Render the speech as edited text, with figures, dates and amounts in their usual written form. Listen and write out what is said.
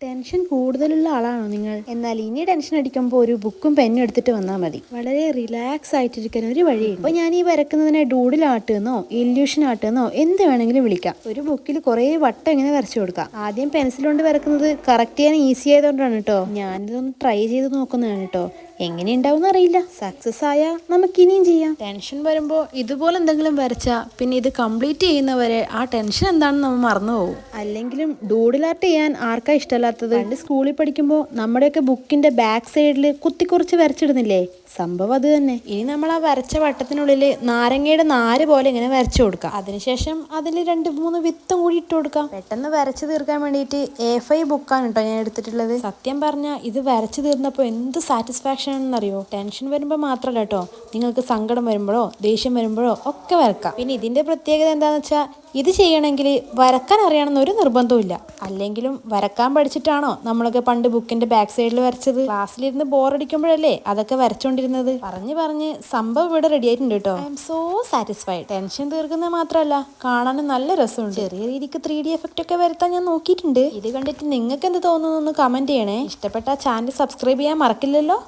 Tension കൂടുതലുള്ള ആളാണോ നിങ്ങൾ? എന്നാൽ ഇനി ടെൻഷൻ അടിക്കുമ്പോൾ ഒരു ബുക്കും പെന്നും എടുത്തിട്ട് വന്നാൽ മതി. വളരെ റിലാക്സ് ആയിട്ടിരിക്കാൻ ഒരു വഴിയുണ്ട്. അപ്പോൾ ഞാൻ ഈ വരക്കുന്നതിനെ ഡൂഡിൽ ആർട്ടെന്നോ ഇല്യൂഷൻ ആർട്ടെന്നോ എന്ത് വേണമെങ്കിലും വിളിക്കാം. ഒരു ബുക്കിൽ കുറേ വട്ടം ഇങ്ങനെ വരച്ചു കൊടുക്കാം. ആദ്യം പെൻസിൽ കൊണ്ട് വരക്കുന്നത് കറക്റ്റ് ചെയ്യാൻ ഈസി ആയതുകൊണ്ടാണ് കേട്ടോ. ഞാനിതൊന്ന് ട്രൈ ചെയ്ത് നോക്കുന്നതാണ് കേട്ടോ. എങ്ങനെ ഉണ്ടാവും അറിയില്ല. സക്സസ് ആയാൽ നമുക്ക് ഇനിയും ചെയ്യാം. ടെൻഷൻ വരുമ്പോൾ ഇതുപോലെ എന്തെങ്കിലും വരച്ചാൽ പിന്നെ ഇത് കംപ്ലീറ്റ് ചെയ്യുന്നവരെ ആ ടെൻഷൻ എന്താണെന്ന് നമ്മൾ മറന്നു പോകും. അല്ലെങ്കിലും ഡൂഡിൽ ആർട്ട് ചെയ്യാൻ ആർക്കാ ഇഷ്ടമല്ലാത്തത്? പണ്ട് സ്കൂളിൽ പഠിക്കുമ്പോൾ നമ്മുടെയൊക്കെ ബുക്കിന്റെ ബാക്ക് സൈഡിൽ കുത്തിക്കുറിച്ച് വരച്ചിടുന്നില്ലേ? സംഭവം അത് തന്നെ. ഇനി നമ്മൾ ആ വരച്ച വട്ടത്തിനുള്ളിൽ നാരങ്ങയുടെ നാര് പോലെ ഇങ്ങനെ വരച്ചു കൊടുക്കാം. അതിനുശേഷം അതിൽ 2-3 വിത്തും കൂടി ഇട്ട് കൊടുക്കാം. പെട്ടെന്ന് വരച്ചു തീർക്കാൻ വേണ്ടിയിട്ട് A5 ബുക്കാണ് കേട്ടോ ഞാൻ എടുത്തിട്ടുള്ളത്. സത്യം പറഞ്ഞാൽ ഇത് വരച്ചു തീർന്നപ്പോൾ എന്ത് സാറ്റിസ്ഫാക്ഷൻ ആണെന്നറിയോ? ടെൻഷൻ വരുമ്പോൾ മാത്രമല്ല കേട്ടോ, നിങ്ങൾക്ക് സങ്കടം വരുമ്പോഴോ ദേഷ്യം വരുമ്പോഴോ ഒക്കെ വരക്കാം. പിന്നെ ഇതിന്റെ പ്രത്യേകത എന്താണെന്ന് വെച്ചാൽ ഇത് ചെയ്യണമെങ്കിൽ വരക്കാൻ അറിയണമെന്ന് ഒരു നിർബന്ധവും ഇല്ല. അല്ലെങ്കിലും വരക്കാൻ പഠിച്ചിട്ടാണോ നമ്മളൊക്കെ പണ്ട് ബുക്കിന്റെ ബാക്ക് സൈഡിൽ വരച്ചത്? ക്ലാസ്സിലിരുന്ന് ബോറടിക്കുമ്പോഴല്ലേ അതൊക്കെ വരച്ചോണ്ടിരുന്നത്. പറഞ്ഞ് സംഭവം ഇവിടെ റെഡി ആയിട്ടുണ്ട് കേട്ടോ. I M so satisfied. Tension തീർക്കുന്നത് മാത്രമല്ല, കാണാനും നല്ല രസമുണ്ട്. ചെറിയ രീതിക്ക് 3D എഫക്റ്റ് ഒക്കെ വരുത്താൻ ഞാൻ നോക്കിയിട്ടുണ്ട്. ഇത് കണ്ടിട്ട് നിങ്ങൾക്ക് എന്ത് തോന്നുന്നു എന്ന് കമന്റ് ചെയ്യണേ. ഇഷ്ടപ്പെട്ട ചാനൽ സബ്സ്ക്രൈബ് ചെയ്യാൻ മറക്കില്ലല്ലോ.